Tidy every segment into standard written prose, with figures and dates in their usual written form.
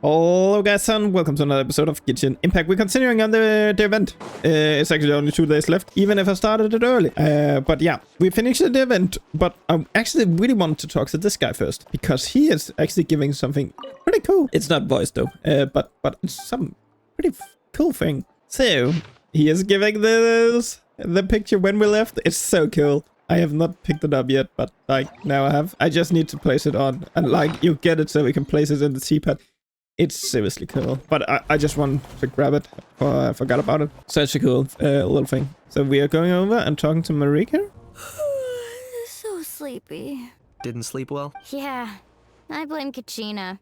Hello guys and welcome to another episode of Genshin Impact. We're continuing on the event. It's actually only 2 days left, even if I started it early. But yeah, we finished the event, but I actually really wanted to talk to this guy first, because he is actually giving something pretty cool. It's not voice though, but it's some pretty cool thing. So, he is giving the picture when we left. It's so cool. I have not picked it up yet, but like now I have. I just need to place it on, and like you get it so we can place it in the T-pad. It's seriously cool, but I just want to grab it. I forgot about it. Such a cool little thing. So we are going over and talking to Marika. So sleepy. Didn't sleep well? Yeah, I blame Kachina.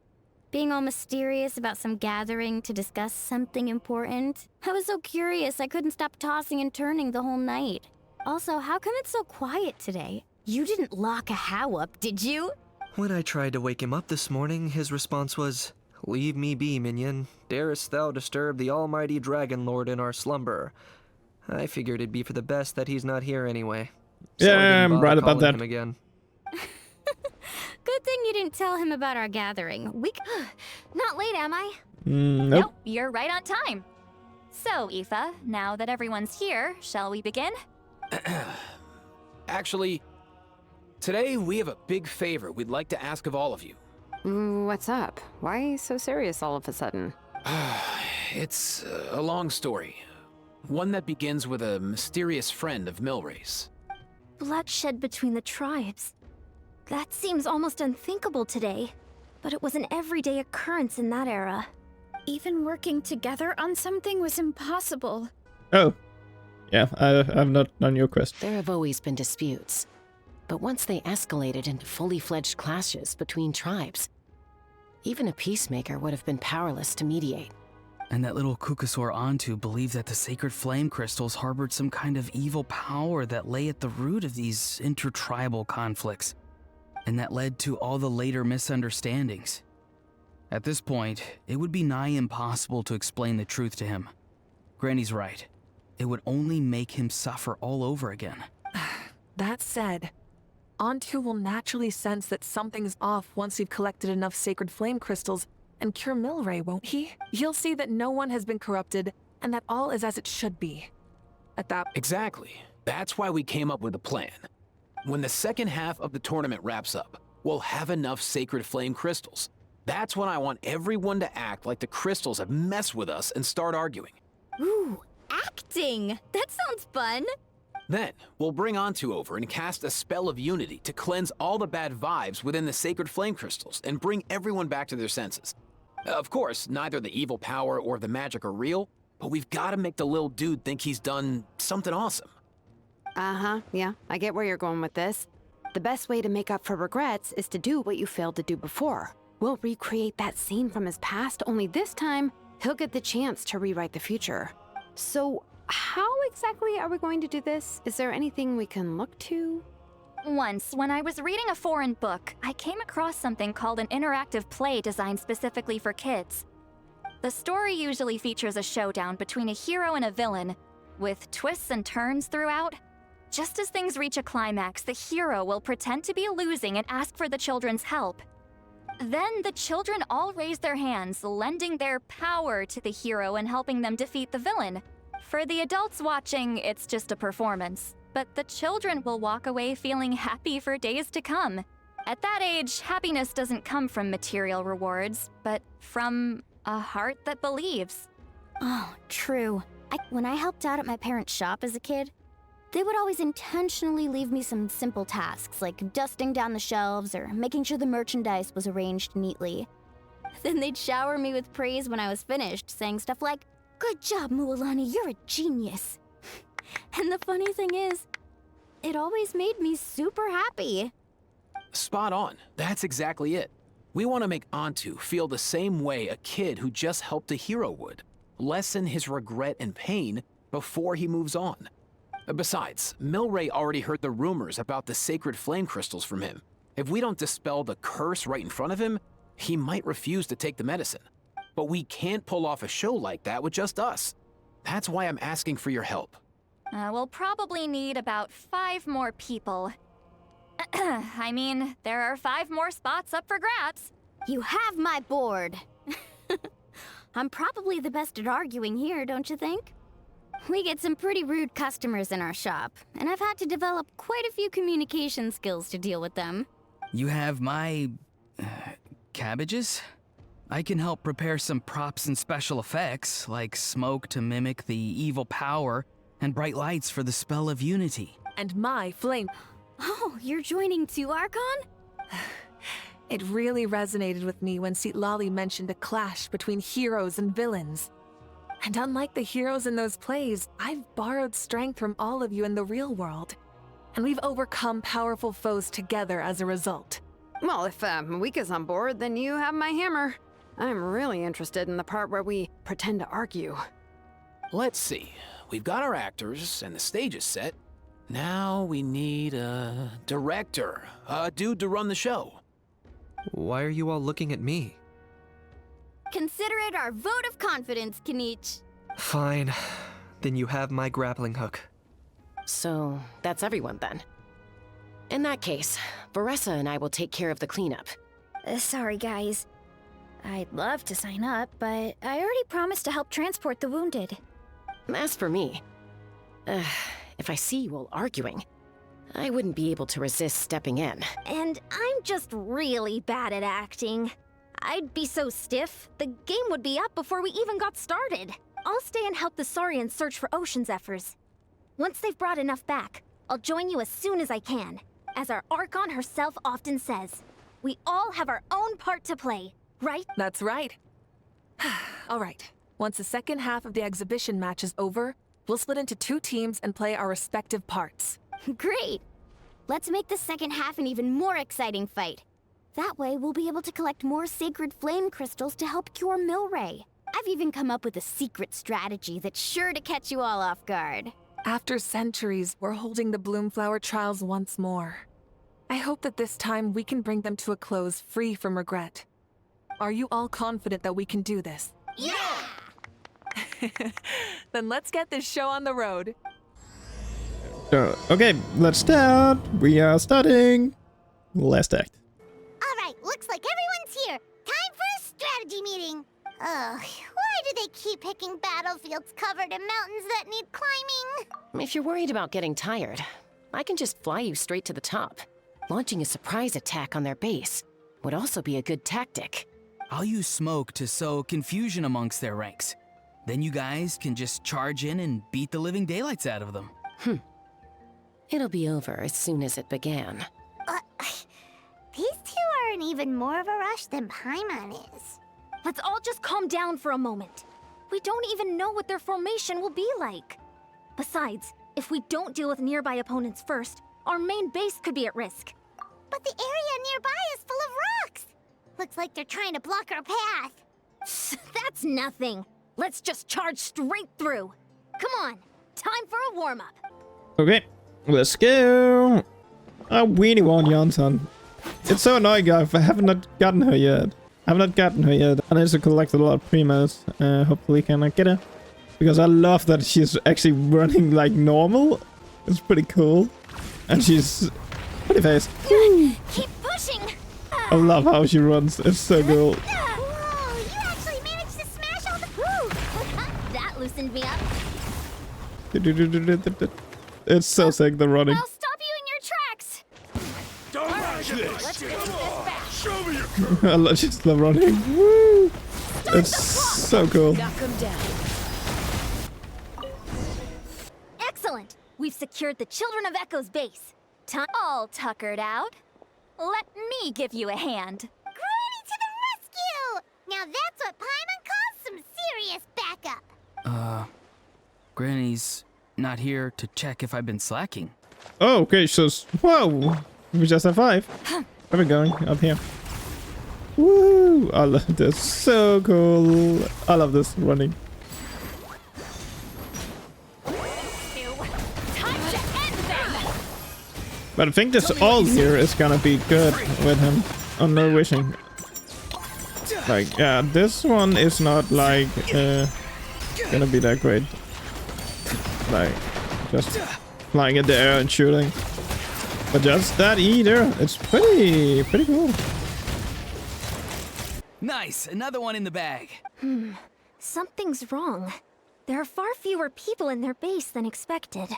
Being all mysterious about some gathering to discuss something important. I was so curious I couldn't stop tossing and turning the whole night. Also, how come it's so quiet today? You didn't lock a How up, did you? When I tried to wake him up this morning, his response was, "Leave me be, minion. Darest thou disturb the almighty Dragon Lord in our slumber?" I figured it'd be for the best that he's not here anyway. So Yeah, I'm right about that. him again. Good thing you didn't tell him about our gathering. Not late, am I? Nope. Nope, you're right on time. So, Aoife, now that everyone's here, shall we begin? Actually, today we have a big favor we'd like to ask of all of you. What's up? Why so serious all of a sudden? It's a long story. One that begins with a mysterious friend of Milray's. Bloodshed between the tribes. That seems almost unthinkable today, but it was an everyday occurrence in that era. Even working together on something was impossible. Oh. Yeah, I've not done your quest. There have always been disputes, but once they escalated into fully fledged clashes between tribes, even a peacemaker would have been powerless to mediate. And that little Kukasaur Antu believed that the sacred flame crystals harbored some kind of evil power that lay at the root of these intertribal conflicts, and that led to all the later misunderstandings. At this point, it would be nigh impossible to explain the truth to him. Granny's right. It would only make him suffer all over again. That said, Antu will naturally sense that something's off once we've collected enough sacred flame crystals and cure Milray, won't he? He'll see that no one has been corrupted and that all is as it should be. At that... Exactly. That's why we came up with a plan. When the second half of the tournament wraps up, we'll have enough sacred flame crystals. That's when I want everyone to act like the crystals have messed with us and start arguing. Ooh, acting! That sounds fun! Then, we'll bring Antu over and cast a spell of unity to cleanse all the bad vibes within the sacred flame crystals and bring everyone back to their senses. Of course, neither the evil power or the magic are real, but we've got to make the little dude think he's done something awesome. Yeah, I get where you're going with this. The best way to make up for regrets is to do what you failed to do before. We'll recreate that scene from his past, only this time, he'll get the chance to rewrite the future. So, how exactly are we going to do this? Is there anything we can look to? Once, when I was reading a foreign book, I came across something called an interactive play designed specifically for kids. The story usually features a showdown between a hero and a villain, with twists and turns throughout. Just as things reach a climax, the hero will pretend to be losing and ask for the children's help. Then the children all raise their hands, lending their power to the hero and helping them defeat the villain. For the adults watching, it's just a performance, but the children will walk away feeling happy for days to come. At that age, happiness doesn't come from material rewards, but from a heart that believes. Oh, true. When I helped out at my parents' shop as a kid, they would always intentionally leave me some simple tasks, like dusting down the shelves or making sure the merchandise was arranged neatly. Then they'd shower me with praise when I was finished, saying stuff like, "Good job, Mualani, you're a genius." And the funny thing is, it always made me super happy. Spot on. That's exactly it. We want to make Antu feel the same way a kid who just helped a hero would. Lessen his regret and pain before he moves on. Besides, Milray already heard the rumors about the sacred flame crystals from him. If we don't dispel the curse right in front of him, he might refuse to take the medicine. But we can't pull off a show like that with just us. That's why I'm asking for your help. We'll probably need about 5 more people. I mean, there are 5 more spots up for grabs. You have my board. I'm probably the best at arguing here, don't you think? We get some pretty rude customers in our shop, and I've had to develop quite a few communication skills to deal with them. You have my... cabbages? I can help prepare some props and special effects, like smoke to mimic the evil power, and bright lights for the spell of unity. And my flame. Oh, you're joining too, Archon? It really resonated with me when Lali mentioned a clash between heroes and villains. And unlike the heroes in those plays, I've borrowed strength from all of you in the real world. And we've overcome powerful foes together as a result. Well, if Mawika's on board, then you have my hammer. I'm really interested in the part where we pretend to argue. Let's see. We've got our actors and the stage is set. Now we need a director, a dude to run the show. Why are you all looking at me? Consider it our vote of confidence, Kanich. Fine. Then you have my grappling hook. So, that's everyone then. In that case, Varessa and I will take care of the cleanup. Sorry, guys. I'd love to sign up, but I already promised to help transport the wounded. As for me, if I see you all arguing, I wouldn't be able to resist stepping in. And I'm just really bad at acting. I'd be so stiff, the game would be up before we even got started. I'll stay and help the Saurians search for ocean zephyrs. Once they've brought enough back, I'll join you as soon as I can. As our Archon herself often says, we all have our own part to play, right? That's right. All right. Once the second half of the exhibition match is over, we'll split into 2 teams and play our respective parts. Great! Let's make the second half an even more exciting fight. That way, we'll be able to collect more sacred flame crystals to help cure Milray. I've even come up with a secret strategy that's sure to catch you all off guard. After centuries, we're holding the Bloomflower trials once more. I hope that this time we can bring them to a close free from regret. Are you all confident that we can do this? Yeah! Then let's get this show on the road. Okay, let's start. We are starting. Last act. Alright, looks like everyone's here. Time for a strategy meeting. Ugh, why do they keep picking battlefields covered in mountains that need climbing? If you're worried about getting tired, I can just fly you straight to the top. Launching a surprise attack on their base would also be a good tactic. I'll use smoke to sow confusion amongst their ranks. Then you guys can just charge in and beat the living daylights out of them. It'll be over as soon as it began. These two are in even more of a rush than Paimon is. Let's all just calm down for a moment. We don't even know what their formation will be like. Besides, if we don't deal with nearby opponents first, our main base could be at risk. But the area nearby is full of rocks. Looks like they're trying to block our path. That's nothing. Let's just charge straight through. Come on, time for a warm-up. Okay, let's go. I really want Janssen. It's so annoying, I haven't gotten her yet. I need to collect a lot of primos. Hopefully can I get her? Because I love that she's actually running like normal. It's pretty cool. And she's pretty fast. Keep pushing. I love how she runs. It's so cool. Whoa, you actually managed to smash all the food. That loosened me up. It's so sick, the running. I'll stop you in your tracks. Don't Let's finish this back. Show me your I love just the running. Woo! It's so cool. Knock him down. Excellent. We've secured the Children of Echo's base. Time all tuckered out. Let me give you a hand. Granny to the rescue! Now that's what Paimon calls some serious backup. Granny's not here to check if I've been slacking. Oh, okay, so... Whoa! We just have 5. Where are we going? Up here. Woo! I love this. So cool. I love this running. But I think this all here is gonna be good with him. Oh, no wishing. Like, yeah, this one is not like gonna be that great. Like, just flying in the air and shooting. But just that either, it's pretty cool. Nice, another one in the bag. Something's wrong. There are far fewer people in their base than expected.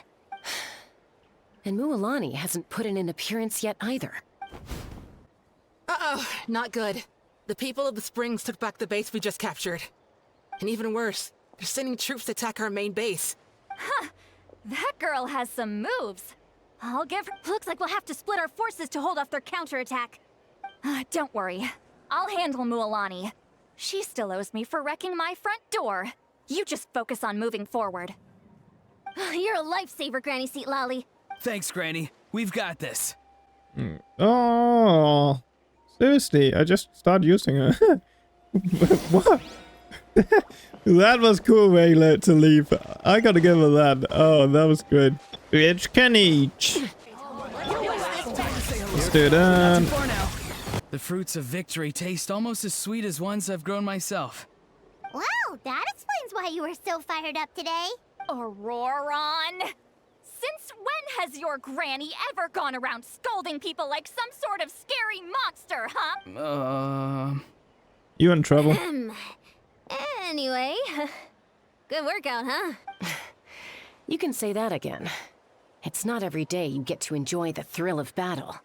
And Mualani hasn't put in an appearance yet either. Uh-oh, not good. The people of the Springs took back the base we just captured. And even worse, they're sending troops to attack our main base. Huh. That girl has some moves. I'll give her... Looks like we'll have to split our forces to hold off their counterattack. Don't worry. I'll handle Mualani. She still owes me for wrecking my front door. You just focus on moving forward. You're a lifesaver, Granny Seat Lolly. Thanks, Granny. We've got this. Oh, seriously, I just started using her. What? That was cool way to leave. I gotta give her that. Oh, that was good. It's Kenny. Let's do that. The fruits of victory taste almost as sweet as ones I've grown myself. Wow, that explains why you were so fired up today. Auroron! Since when has your granny ever gone around scolding people like some sort of scary monster, huh? You in trouble? Anyway, good workout, huh? You can say that again. It's not every day you get to enjoy the thrill of battle.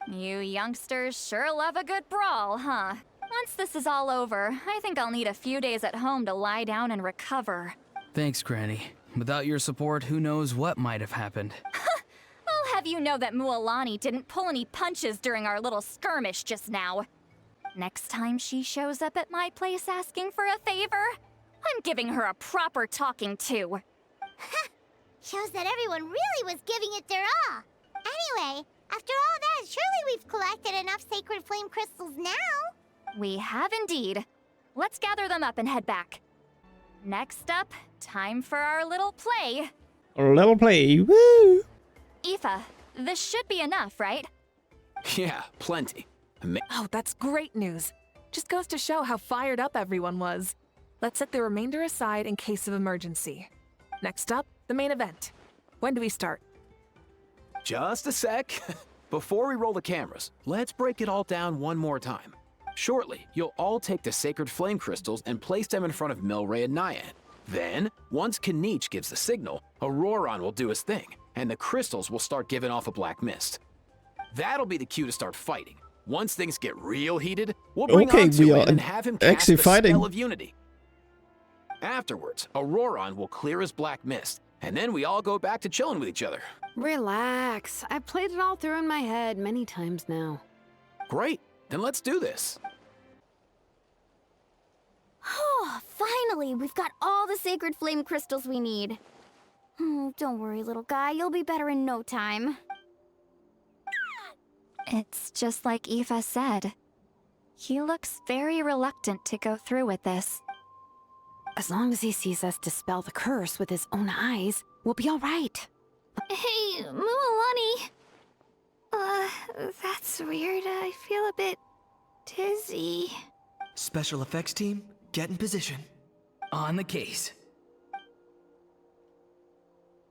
You youngsters sure love a good brawl, huh? Once this is all over, I think I'll need a few days at home to lie down and recover. Thanks, Granny. Without your support, who knows what might have happened. I'll have you know that Mualani didn't pull any punches during our little skirmish just now. Next time she shows up at my place asking for a favor, I'm giving her a proper talking to. Shows that everyone really was giving it their all. Anyway, after all that, surely we've collected enough sacred flame crystals now. We have indeed. Let's gather them up and head back. Next up, time for our little play. A little play, woo! Aoife, this should be enough, right? Yeah, plenty. Oh, that's great news. Just goes to show how fired up everyone was. Let's set the remainder aside in case of emergency. Next up, the main event. When do we start? Just a sec. Before we roll the cameras, let's break it all down one more time. Shortly, you'll all take the sacred flame crystals and place them in front of Milray and Nyan. Then, once Kanich gives the signal, Auroron will do his thing, and the crystals will start giving off a black mist. That'll be the cue to start fighting. Once things get real heated, we'll bring Antu in and have him cast actually the fighting. spell of unity. Afterwards, Auroron will clear his black mist, and then we all go back to chilling with each other. Relax. I've played it all through in my head many times now. Great, then let's do this. Oh, finally, we've got all the sacred flame crystals we need. Don't worry, little guy. You'll be better in no time. It's just like Aoife said. He looks very reluctant to go through with this. As long as he sees us dispel the curse with his own eyes, we'll be all right. Hey, Mualani. That's weird. I feel a bit dizzy. Special effects team, get in position. On the case.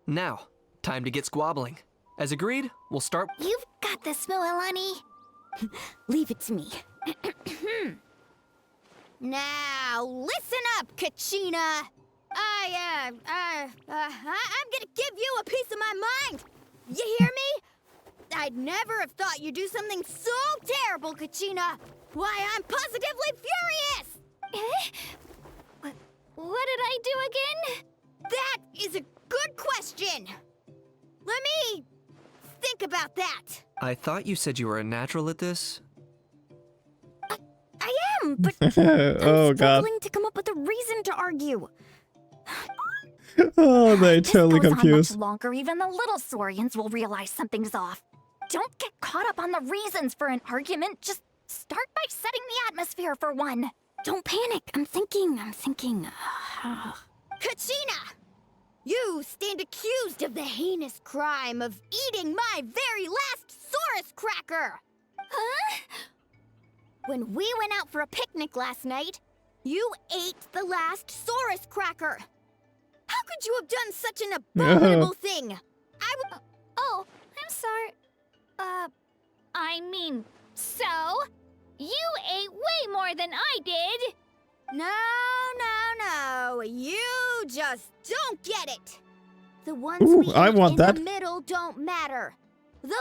Now, time to get squabbling. As agreed, we'll start... You've got this, Mualani. Leave it to me. Now, listen up, Kachina. I'm gonna give you a piece of my mind. You hear me? I'd never have thought you'd do something so terrible, Kachina. Why, I'm positively furious. What did I do again? That is a good question. Let me think about that. I thought you said you were a natural at this. I am, but Oh I'm god. struggling to come up with a reason to argue. Oh, they're This totally goes on confused. much longer, even the little Saurians will realize something's off. Don't get caught up on the reasons for an argument. Just start by setting the atmosphere for one. Don't panic. I'm thinking. Kachina, you stand accused of the heinous crime of eating my very last Saurus cracker. Huh? When we went out for a picnic last night, you ate the last Saurus cracker. How could you have done such an abominable thing? Oh, I'm sorry. I mean, so? You ate way more than I did. No. Oh, you just don't get it. The ones Ooh, we I eat want in that. the middle don't matter. The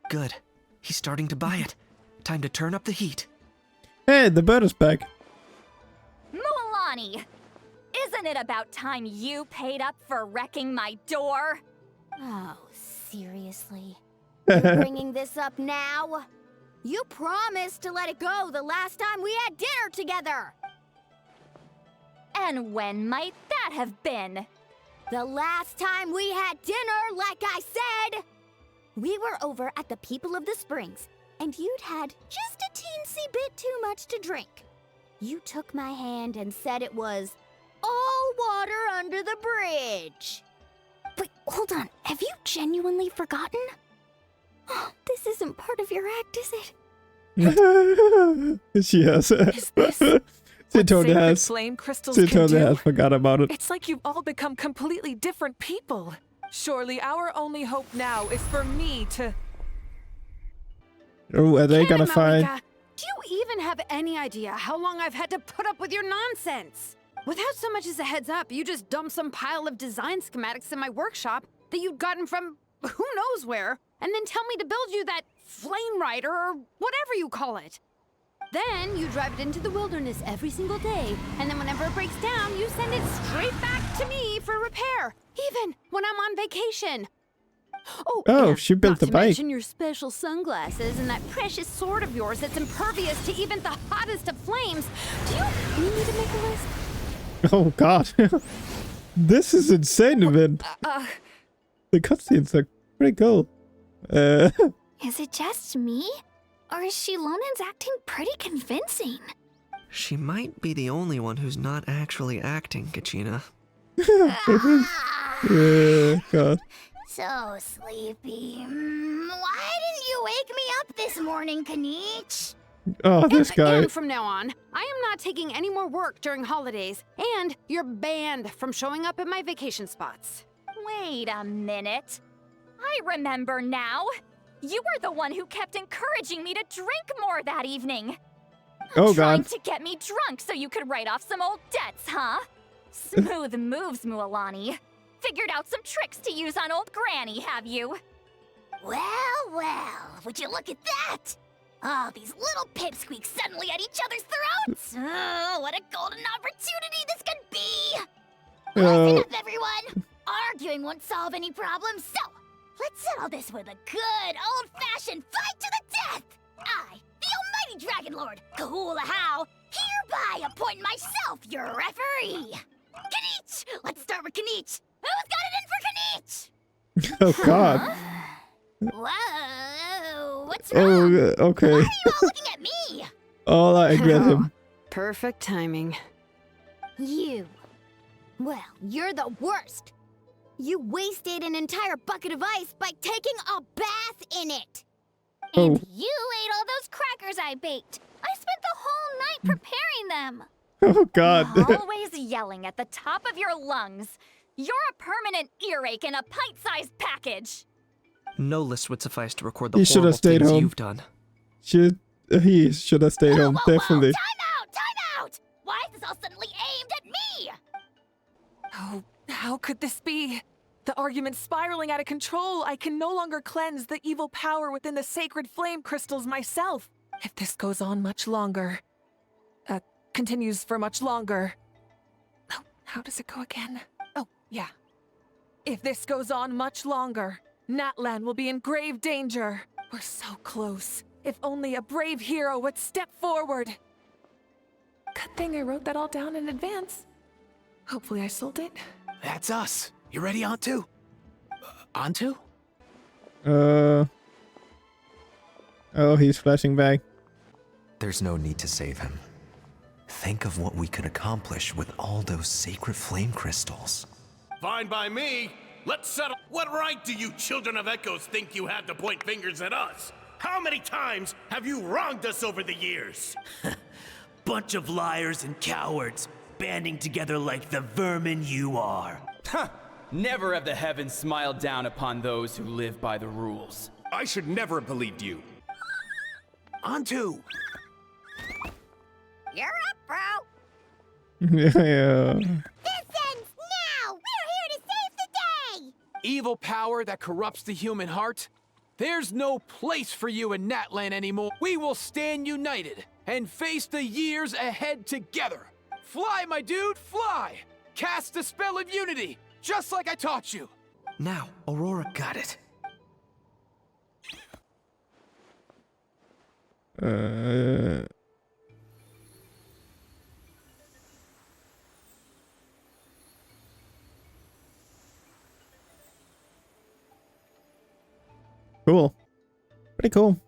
Good. He's starting to buy it. Time to turn up the heat. Hey, the bird is back. Mualani! Isn't it about time you paid up for wrecking my door? Oh, seriously? You're bringing this up now? You promised to let it go the last time we had dinner together. And when might that have been? The last time we had dinner, like I said. We were over at the People of the Springs, and you'd had just a teensy bit too much to drink. You took my hand and said it was all water under the bridge. Wait, hold on. Have you genuinely forgotten? This isn't part of your act, is it? She has. Is this She what totally sacred has. flame crystals She can totally do? has forgot about it. It's like you've all become completely different people. Surely our only hope now is for me to... Oh, are they gonna Kenna, find? Malika, do you even have any idea how long I've had to put up with your nonsense? Without so much as a heads up, you just dumped some pile of design schematics in my workshop that you'd gotten from who knows where, and then tell me to build you that flame rider or whatever you call it. Then you drive it into the wilderness every single day, and then whenever it breaks down, you send it straight back to me for repair, even when I'm on vacation. Oh, and she built not the to bike. mention your special sunglasses and that precious sword of yours that's impervious to even the hottest of flames. Do you need me to make a list? Oh God, this is insane event. The cutscenes are pretty cool. Is it just me? Or is Shilonen's acting pretty convincing? She might be the only one who's not actually acting, Kachina. Yeah, God. So sleepy. Why didn't you wake me up this morning, Kanich? Oh, this guy. And from now on, I am not taking any more work during holidays, and you're banned from showing up at my vacation spots. Wait a minute. I remember now. You were the one who kept encouraging me to drink more that evening. Oh Trying God. to get me drunk so you could write off some old debts, huh? Smooth moves, Mualani. Figured out some tricks to use on old Granny, have you? Well, would you look at that? Oh, these little pipsqueaks suddenly at each other's throats. Oh, what a golden opportunity this could be. Listen up, everyone. Arguing won't solve any problems, so let's settle this with a good old-fashioned fight to the death. I, the almighty Dragon Lord, Kahula-How, hereby appoint myself your referee. Kanich! Let's start with Kanich. Who's got it in for Kanich? Oh God. Whoa, what's wrong? Okay. Why are you all looking at me? All I agree with him. Perfect timing. You. Well, you're the worst. You wasted an entire bucket of ice by taking a bath in it. Oh. And you ate all those crackers I baked. I spent the whole night preparing them. Oh God. Always yelling at the top of your lungs. You're a permanent earache in a pint-sized package. No list would suffice to record the He should have horrible stayed things home. you've done. He should have stayed home, definitely. Time out! Why is this all suddenly aimed at me? Oh, how could this be? The argument's spiraling out of control. I can no longer cleanse the evil power within the sacred flame crystals myself. If this goes on much longer... continues for much longer... Oh, how does it go again? Oh, yeah. If this goes on much longer, Natlan will be in grave danger. We're so close. If only a brave hero would step forward. Good thing I wrote that all down in advance. Hopefully I sold it. That's us. You ready, Antu? Antu? Oh, he's flashing back. There's no need to save him. Think of what we could accomplish with all those sacred flame crystals. Fine by me. Let's settle. What right do you children of Echoes think you have to point fingers at us? How many times have you wronged us over the years? Bunch of liars and cowards, banding together like the vermin you are. Huh! Never have the heavens smiled down upon those who live by the rules. I should never have believed you. Antu! You're up, bro. Yeah. This ends now! We're here to save the day! Evil power that corrupts the human heart? There's no place for you in Natlan anymore. We will stand united and face the years ahead together. Fly, my dude, fly! Cast the spell of unity, just like I taught you. Now, Aurora got it. Cool. Pretty cool.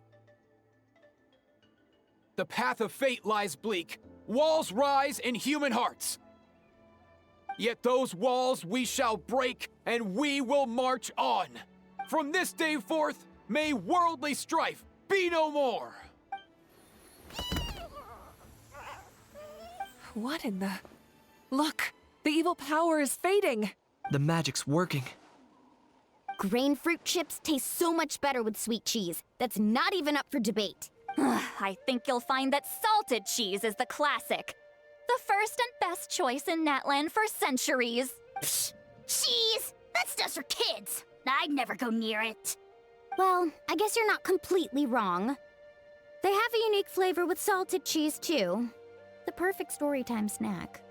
The path of fate lies bleak. Walls rise in human hearts. Yet those walls we shall break, and we will march on. From this day forth, may worldly strife be no more. What in the... Look! The evil power is fading! The magic's working. Grain fruit chips taste so much better with sweet cheese. That's not even up for debate. I think you'll find that salted cheese is the classic. The first and best choice in Natlan for centuries. Psh, cheese! That's just for kids. I'd never go near it. Well, I guess you're not completely wrong. They have a unique flavor with salted cheese, too. The perfect storytime snack.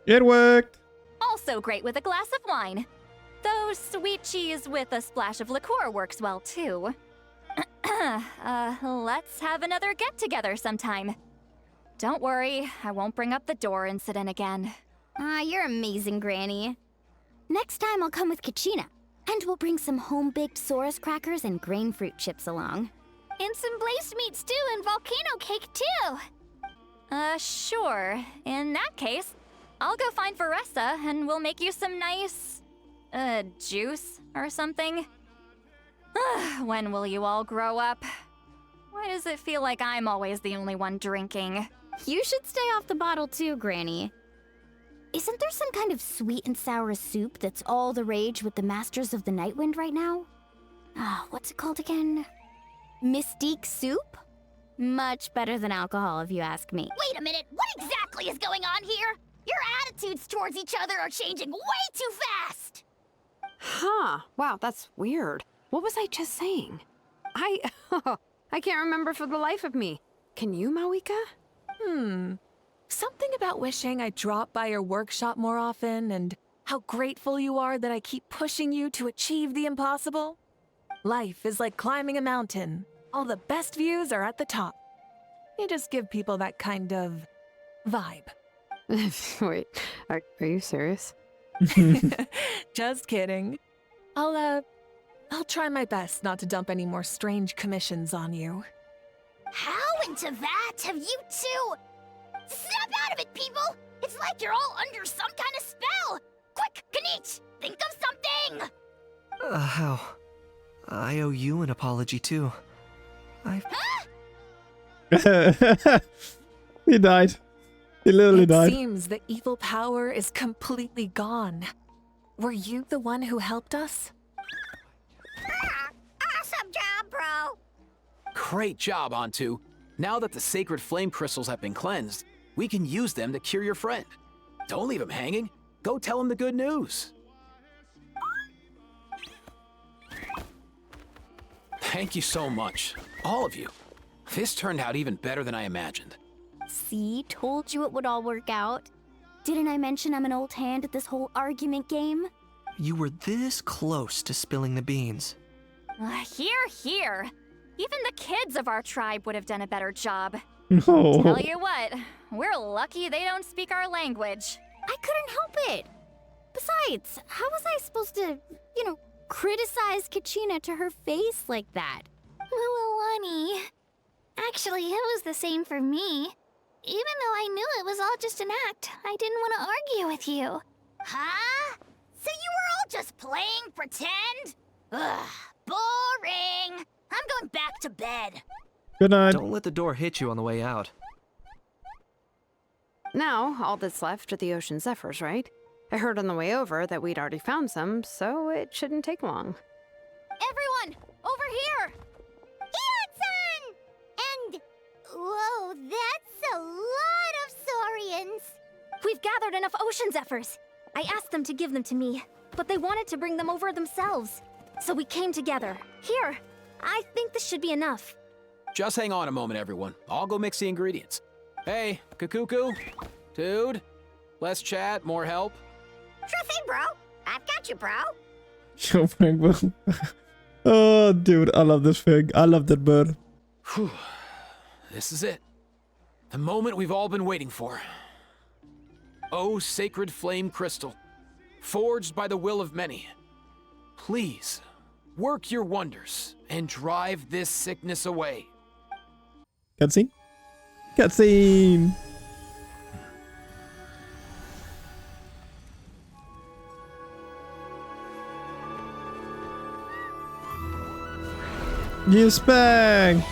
It worked. Also great with a glass of wine. Though sweet cheese with a splash of liqueur works well, too. Let's have another get-together sometime. Don't worry, I won't bring up the door incident again. You're amazing, Granny. Next time I'll come with Kachina, and we'll bring some home-baked Saurus crackers and grain fruit chips along. And some blazed meat stew and volcano cake, too. Sure. In that case, I'll go find Varessa and we'll make you some nice, juice or something. When will you all grow up? Why does it feel like I'm always the only one drinking? You should stay off the bottle too, Granny. Isn't there some kind of sweet and sour soup that's all the rage with the Masters of the Nightwind right now? What's it called again? Mystique soup? Much better than alcohol, if you ask me. Wait a minute, what exactly is going on here? Your attitudes towards each other are changing way too fast! Huh. Wow, that's weird. What was I just saying? I can't remember for the life of me. Can you, Mawika? Something about wishing I dropped by your workshop more often and how grateful you are that I keep pushing you to achieve the impossible. Life is like climbing a mountain. All the best views are at the top. You just give people that kind of vibe. Wait, are you serious? Just kidding. I'll try my best not to dump any more strange commissions on you. How into that have you two? Snap out of it, people! It's like you're all under some kind of spell! Quick, Kanich, think of something! How? I owe you an apology, too. He died. He literally died. It seems the evil power is completely gone. Were you the one who helped us? Awesome job, bro! Great job, Antu. Now that the sacred flame crystals have been cleansed, we can use them to cure your friend. Don't leave him hanging. Go tell him the good news. Thank you so much, all of you. This turned out even better than I imagined. See, told you it would all work out. Didn't I mention I'm an old hand at this whole argument game? You were this close to spilling the beans. Here. Even the kids of our tribe would have done a better job. No. Tell you what, we're lucky they don't speak our language. I couldn't help it. Besides, how was I supposed to, criticize Kachina to her face like that? Honey. Actually, it was the same for me. Even though I knew it was all just an act, I didn't want to argue with you. Huh? So you were all just playing pretend? Ugh, boring! I'm going back to bed. Good night. Don't let the door hit you on the way out. Now, all that's left are the ocean zephyrs, right? I heard on the way over that we'd already found some, so it shouldn't take long. Everyone, over here! Hiyan-san! We've gathered enough ocean zephyrs. I asked them to give them to me, but they wanted to bring them over themselves. So we came together. Here, I think this should be enough. Just hang on a moment, everyone. I'll go mix the ingredients. Hey, Kakuku, dude, less chat, more help. Sure thing, bro. I've got you, bro. Sure thing, bro. Oh, dude, I love this thing. I love that bird. Whew. This is it. The moment we've all been waiting for. Oh, sacred flame crystal, forged by the will of many. Please, work your wonders and drive this sickness away. Cutscene? Cutscene! Yes, bang!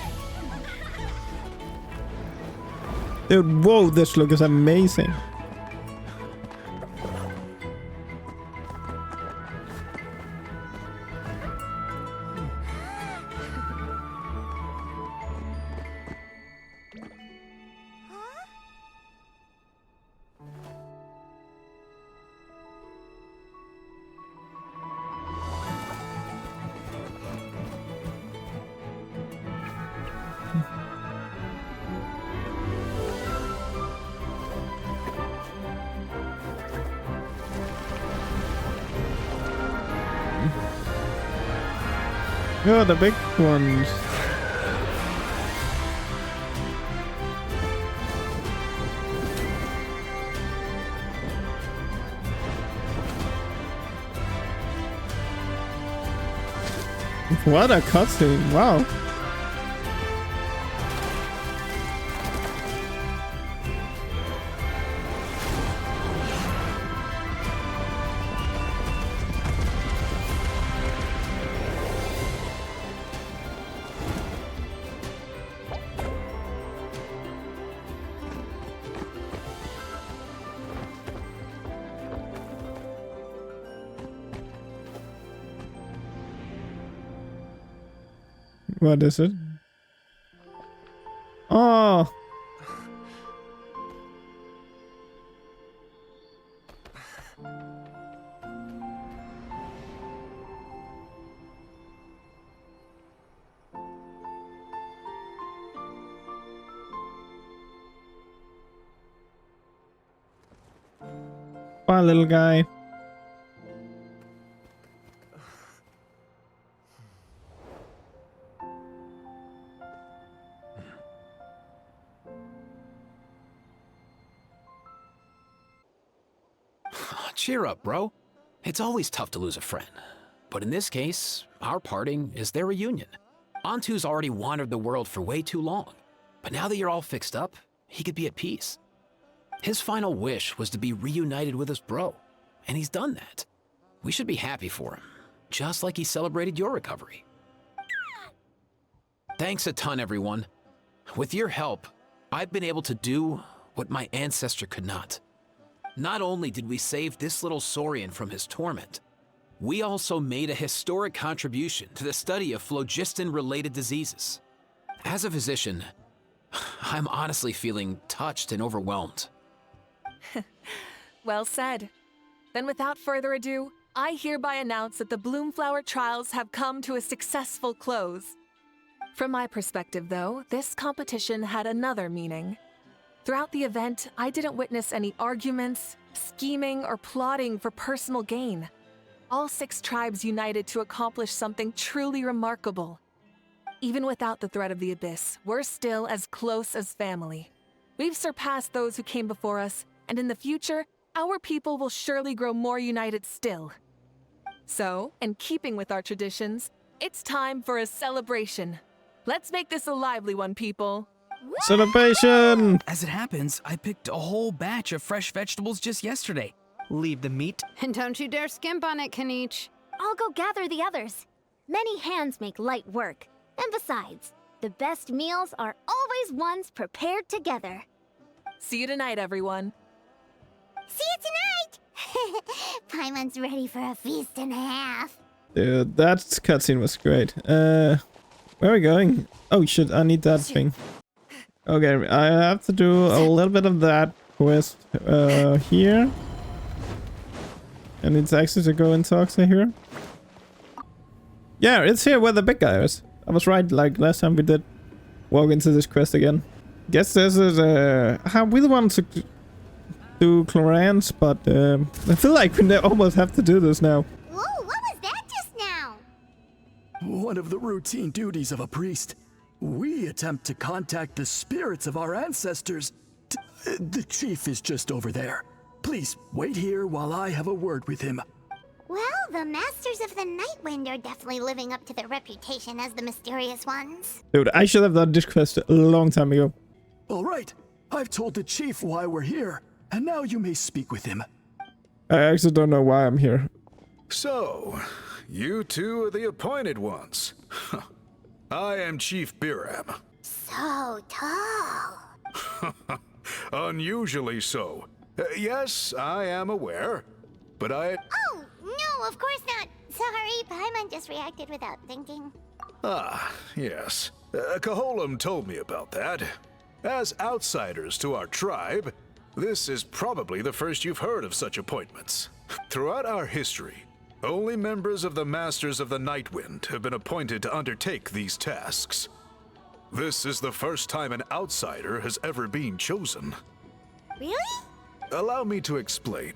Dude, whoa, this look is amazing. Oh, the big ones. What a cutscene, wow. What is it? Oh! Bye, little guy. Cheer up, bro. It's always tough to lose a friend. But in this case, our parting is their reunion. Antu's already wandered the world for way too long. But now that you're all fixed up, he could be at peace. His final wish was to be reunited with his bro. And he's done that. We should be happy for him. Just like he celebrated your recovery. Thanks a ton, everyone. With your help, I've been able to do what my ancestor could not. Not only did we save this little Saurian from his torment, we also made a historic contribution to the study of phlogiston-related diseases. As a physician, I'm honestly feeling touched and overwhelmed. Well said. Then without further ado, I hereby announce that the Bloomflower trials have come to a successful close. From my perspective, though, this competition had another meaning. Throughout the event, I didn't witness any arguments, scheming, or plotting for personal gain. All 6 tribes united to accomplish something truly remarkable. Even without the threat of the Abyss, we're still as close as family. We've surpassed those who came before us, and in the future, our people will surely grow more united still. So, in keeping with our traditions, it's time for a celebration. Let's make this a lively one, people. Celebration! As it happens, I picked a whole batch of fresh vegetables just yesterday. Leave the meat. And don't you dare skimp on it, Kanich. I'll go gather the others. Many hands make light work. And besides, the best meals are always ones prepared together. See you tonight, everyone. See you tonight! Paimon's ready for a feast and a half. Dude, that cutscene was great. Where are we going? Oh shit, I need that thing. Okay, I have to do a little bit of that quest here. And it's actually to go into Oxa here. Yeah, it's here where the big guy is. I was right, like last time we did walk into this quest again. Guess this is I really want to do Chlorans, but I feel like we almost have to do this now. Whoa, what was that just now? One of the routine duties of a priest. We attempt to contact the spirits of our ancestors. The chief is just over there. Please wait here while I have a word with him. Well, the Masters of the Nightwind are definitely living up to their reputation as the mysterious ones. Dude, I should have done this quest a long time ago. All right, I've told the chief why we're here, and now you may speak with him. I actually don't know why I'm here. So, you two are the appointed ones. I am Chief Biram. So tall. Unusually so. Yes, I am aware, but Oh, no, of course not. Sorry, Paimon just reacted without thinking. Ah, yes. Kaholam told me about that. As outsiders to our tribe, this is probably the first you've heard of such appointments. Throughout our history, only members of the Masters of the Nightwind have been appointed to undertake these tasks. This is the first time an outsider has ever been chosen. Really? Allow me to explain.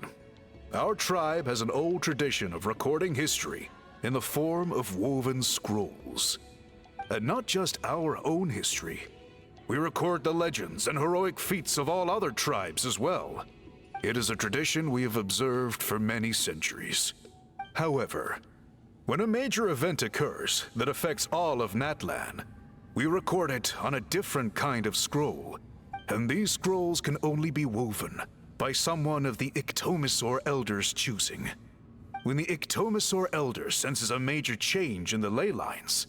Our tribe has an old tradition of recording history in the form of woven scrolls. And not just our own history. We record the legends and heroic feats of all other tribes as well. It is a tradition we have observed for many centuries. However, when a major event occurs that affects all of Natlan, we record it on a different kind of scroll, and these scrolls can only be woven by someone of the Iktomisor Elder's choosing. When the Iktomisor Elder senses a major change in the ley lines,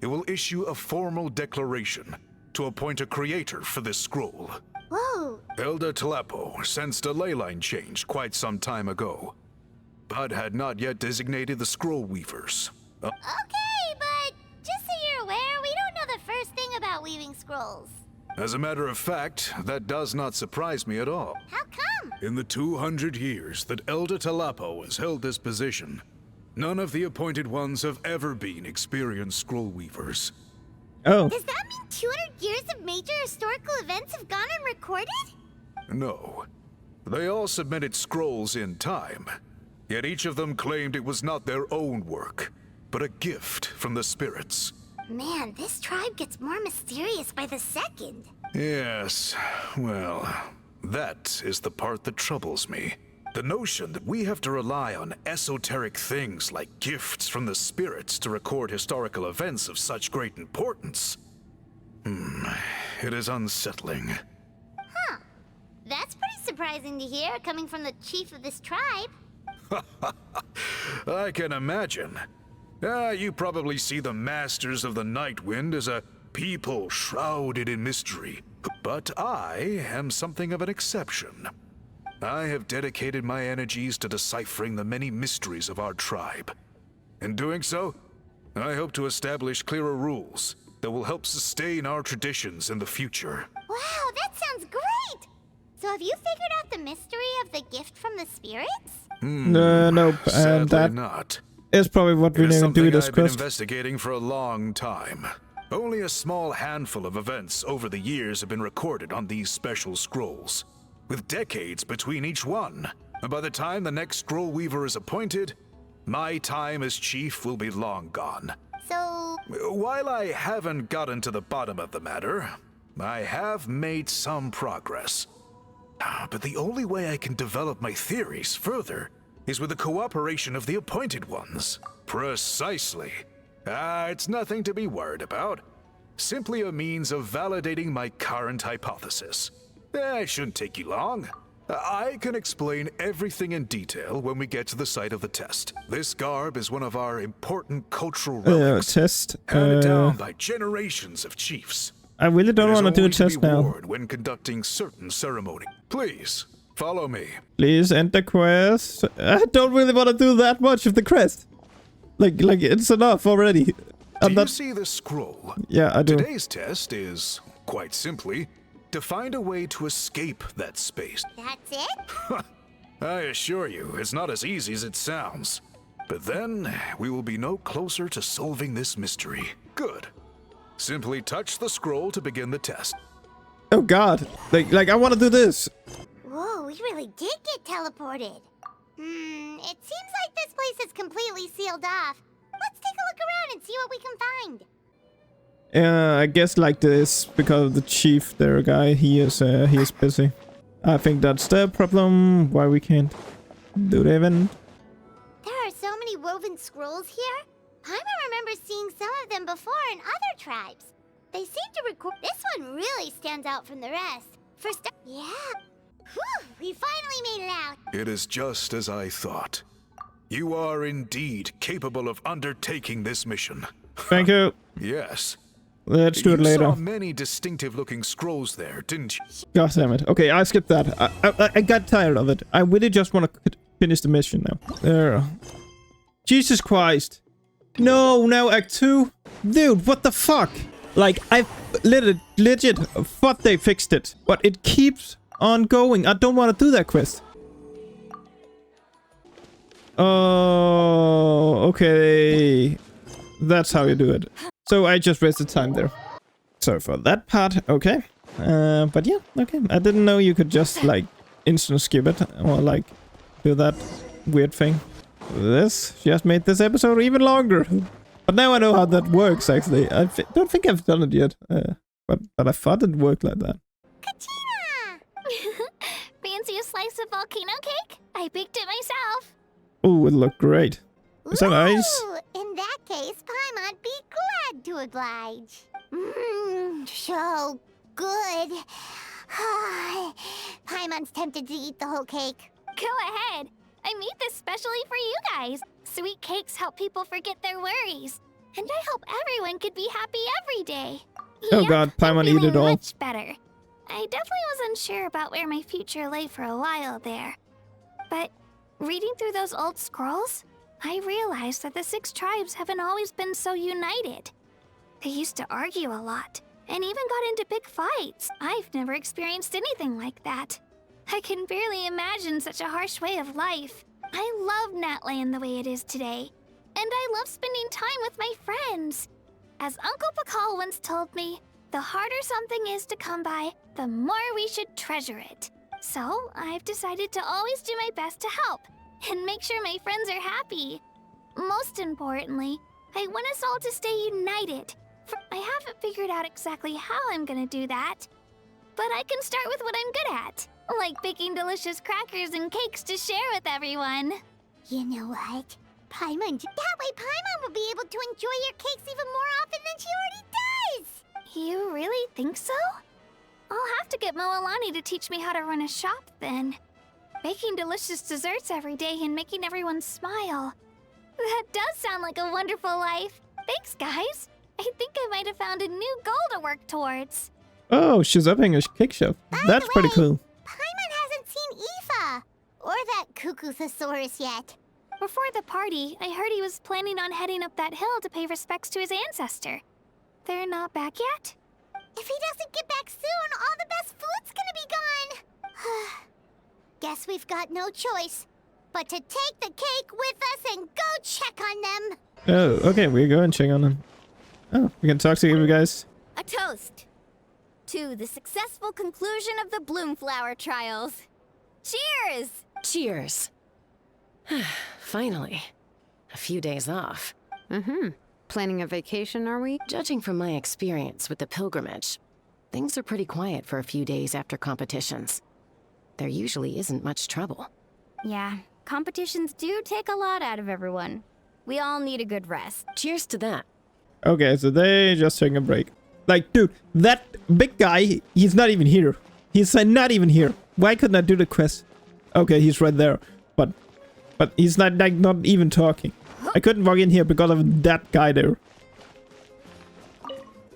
it will issue a formal declaration to appoint a creator for this scroll. Whoa! Elder Talapo sensed a ley line change quite some time ago, but had not yet designated the scroll weavers. Okay, but just so you're aware, we don't know the first thing about weaving scrolls. As a matter of fact, that does not surprise me at all. How come? In the 200 years that Elder Talapo has held this position, none of the appointed ones have ever been experienced scroll weavers. Oh. Does that mean 200 years of major historical events have gone unrecorded? No. They all submitted scrolls in time, yet each of them claimed it was not their own work, but a gift from the spirits. Man, this tribe gets more mysterious by the second. Yes, well, that is the part that troubles me. The notion that we have to rely on esoteric things like gifts from the spirits to record historical events of such great importance. It is unsettling. Huh. That's pretty surprising to hear, coming from the chief of this tribe. I can imagine. You probably see the Masters of the Nightwind as a people shrouded in mystery. But I am something of an exception. I have dedicated my energies to deciphering the many mysteries of our tribe. In doing so, I hope to establish clearer rules that will help sustain our traditions in the future. Wow, that sounds great! So have you figured out the mystery of the gift from the spirits? Nope, and that not. is probably what we need to do this I've been quest. investigating for a long time. Only a small handful of events over the years have been recorded on these special scrolls, with decades between each one. And by the time the next scroll weaver is appointed, my time as chief will be long gone. So... While I haven't gotten to the bottom of the matter, I have made some progress. But the only way I can develop my theories further is with the cooperation of the appointed ones. Precisely. It's nothing to be worried about. Simply a means of validating my current hypothesis. It shouldn't take you long. I can explain everything in detail when we get to the site of the test. This garb is one of our important cultural relics, test. handed down by generations of chiefs. I really don't want to do a test now. When conducting certain ceremony. Please, follow me. Please end the quest. I don't really want to do that much of the quest. Like it's enough already. Do you see this scroll? Yeah, I do. Today's test is, quite simply, to find a way to escape that space. That's it? I assure you, it's not as easy as it sounds. But then, we will be no closer to solving this mystery. Good. Simply touch the scroll to begin the test. Oh god. Like I want to do this. Whoa, we really did get teleported. It seems like this place is completely sealed off. Let's take a look around and see what we can find. I guess like this, because of the chief there guy, he is busy. I think that's the problem, why we can't do the event. There are so many woven scrolls here. Paimon remembers seeing some of them before in other tribes. They seem to record. This one really stands out from the rest. Yeah. Whew, we finally made it out. It is just as I thought. You are indeed capable of undertaking this mission. Thank you. Yes. Let's do it later. You saw many distinctive-looking scrolls there, didn't you? God damn it. Okay, I skipped that. I got tired of it. I really just want to finish the mission now. There. Jesus Christ. No, now Act 2? Dude, what the fuck? Like, I legit thought they fixed it. But it keeps on going. I don't want to do that quest. Oh, okay. That's how you do it. So I just wasted time there. So for that part, okay. But yeah, okay. I didn't know you could just like instant skip it or like do that weird thing. This just made this episode even longer. But now I know how that works actually. I don't think I've done it yet. But I thought it worked like that. Fancy a slice of volcano cake? I baked it myself. Oh, it looked great. Is that nice? In that case, Paimon'd be glad to oblige. So good. Paimon's tempted to eat the whole cake. Go ahead. I made this specially for you guys. Sweet cakes help people forget their worries. And I hope everyone could be happy every day. Oh god, Paimon eat it all. Much better. I definitely wasn't sure about where my future lay for a while there. But reading through those old scrolls, I realized that the 6 tribes haven't always been so united. They used to argue a lot, and even got into big fights. I've never experienced anything like that. I can barely imagine such a harsh way of life. I love Natland the way it is today, and I love spending time with my friends. As Uncle Pakal once told me, the harder something is to come by, the more we should treasure it. So I've decided to always do my best to help, and make sure my friends are happy. Most importantly, I want us all to stay united. I haven't figured out exactly how I'm gonna do that, but I can start with what I'm good at, like baking delicious crackers and cakes to share with everyone. You know what? Paimon, that way Paimon will be able to enjoy your cakes even more often than she already does! You really think so? I'll have to get Moalani to teach me how to run a shop then. Baking delicious desserts every day and making everyone smile. That does sound like a wonderful life. Thanks, guys. I think I might have found a new goal to work towards. Oh, she's opening a cake shop. That's pretty cool. Paimon hasn't seen Aoife or that Cuckoo-thesaurus yet. Before the party, I heard he was planning on heading up that hill to pay respects to his ancestor. They're not back yet? If he doesn't get back soon, all the best food's gonna be gone. Guess we've got no choice but to take the cake with us and go check on them. Oh, okay, we go and check on them. Oh, we can talk to you guys. A toast to the successful conclusion of the Bloomflower trials. Cheers! Cheers. Finally. A few days off. Planning a vacation, are we? Judging from my experience with the pilgrimage, things are pretty quiet for a few days after competitions. There usually isn't much trouble. Yeah, competitions do take a lot out of everyone. We all need a good rest. Cheers to that. Okay, so they just taking a break. Like, dude, that big guy, he's not even here. He's not even here. Why couldn't I do the quest? Okay, he's right there. But he's not, like, not even talking. I couldn't walk in here because of that guy there.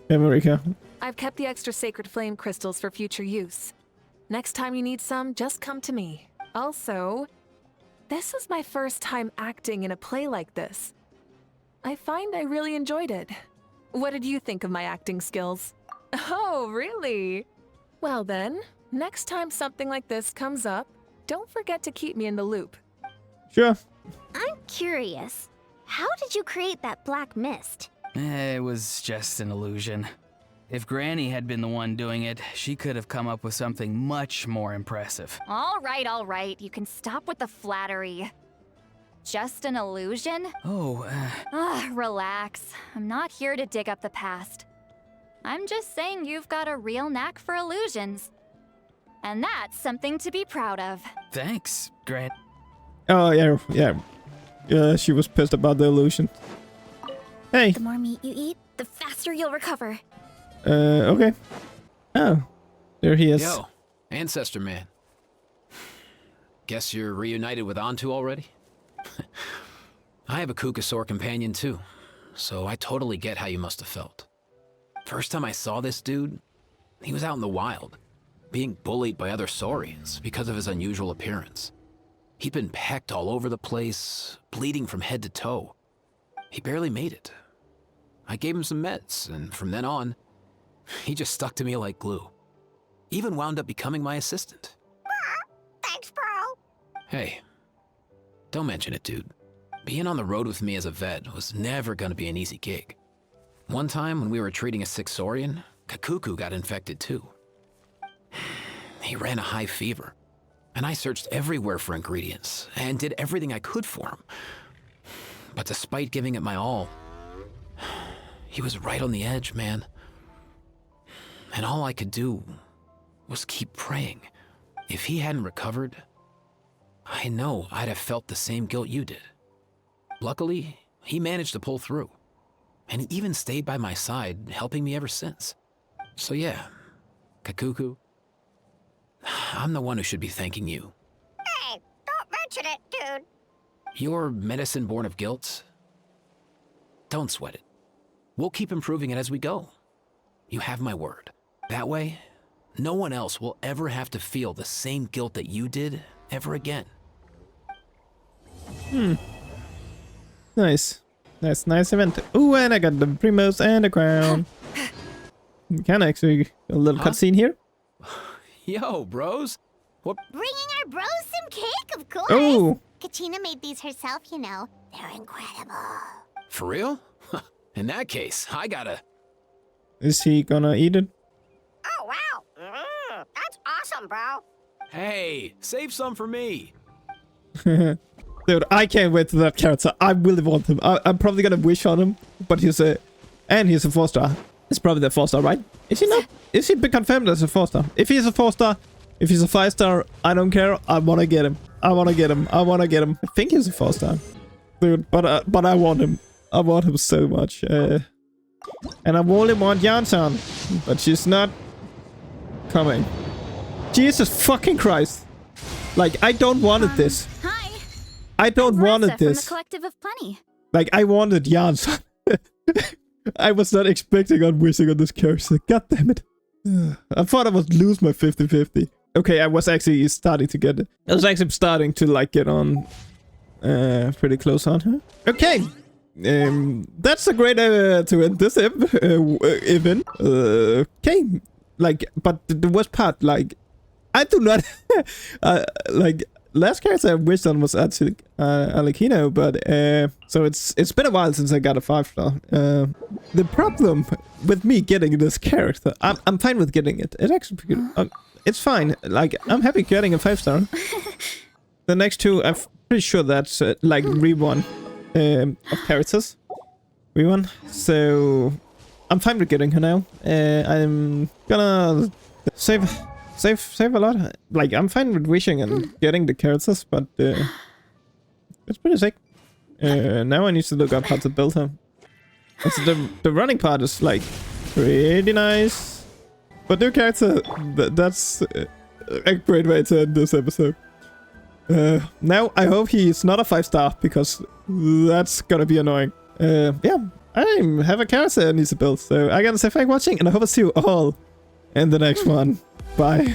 Hey, Marika. I've kept the extra sacred flame crystals for future use. Next time you need some, just come to me. Also, this is my first time acting in a play like this. I find I really enjoyed it. What did you think of my acting skills? Oh, really? Well then, next time something like this comes up, don't forget to keep me in the loop. Sure. I'm curious. How did you create that black mist? It was just an illusion. If Granny had been the one doing it, she could have come up with something much more impressive. All right. You can stop with the flattery. Just an illusion? Oh, Relax. I'm not here to dig up the past. I'm just saying you've got a real knack for illusions. And that's something to be proud of. Thanks, Grant. Oh, yeah, she was pissed about the illusion. Hey. The more meat you eat, the faster you'll recover. Okay. Oh, there he is. Yo, Ancestor Man. Guess you're reunited with Antu already? I have a Kukasaur companion too, so I totally get how you must have felt. First time I saw this dude, he was out in the wild, being bullied by other saurians because of his unusual appearance. He'd been pecked all over the place, bleeding from head to toe. He barely made it. I gave him some meds, and from then on, he just stuck to me like glue. Even wound up becoming my assistant. Thanks, bro. Hey, don't mention it, dude. Being on the road with me as a vet was never gonna be an easy gig. One time when we were treating a sick saurian, Kakuku got infected too. He ran a high fever, and I searched everywhere for ingredients and did everything I could for him. But despite giving it my all, he was right on the edge, man. And all I could do was keep praying. If he hadn't recovered, I know I'd have felt the same guilt you did. Luckily, he managed to pull through. And he even stayed by my side, helping me ever since. So yeah, Kakuku, I'm the one who should be thanking you. Hey, don't mention it, dude. Your medicine born of guilt? Don't sweat it. We'll keep improving it as we go. You have my word. That way, no one else will ever have to feel the same guilt that you did ever again. Nice. Nice event. Ooh, and I got the primos and the crown. We can actually a little cutscene here. Yo, bros. What? Bringing our bros some cake, of course. Oh. Kachina made these herself, you know. They're incredible. For real? In that case, I gotta... Is he gonna eat it? Oh, wow. That's awesome, bro. Hey, save some for me. Dude, I can't wait for that character. I really want him. I'm probably gonna wish on him, but he's a 4-star. It's probably the 4-star, right? Is he not? Is he been confirmed as a 4-star? If he's a 4-star, if he's a 5-star, I don't care. I wanna get him. I wanna get him. I think he's a 4-star, dude. But I want him. I want him so much. And I only want Jansan, but she's not coming. Jesus fucking Christ! Like, I don't wanted this. Hi. I don't wanted this. From the Collective of Plenty. Like, I wanted Jansan. I was not expecting on wishing on this character. God damn it. I thought I would lose my 50-50. Okay, I was actually starting to get it. I was actually starting to, like, get on pretty close on her. Okay. That's a great to end this event. Okay. Like, but the worst part, like, I do not... like... Last character I wished on was actually Alekino, but so it's been a while since I got a 5-star. The problem with me getting this character, I'm fine with getting it. It actually it's fine. Like, I'm happy getting a 5-star. The next two, I'm pretty sure that's like re-1 of characters, re-1. So I'm fine with getting her now. I'm gonna save a lot. Like, I'm fine with wishing and getting the characters, but it's pretty sick. Now I need to look up how to build her. Also, the running part is like pretty nice, but new character, that's a great way to end this episode. Now I hope he's not a 5-star, because that's gonna be annoying. Yeah, I have a character I need to build, so I gotta say thanks for watching, and I hope I see you all in the next one. Bye.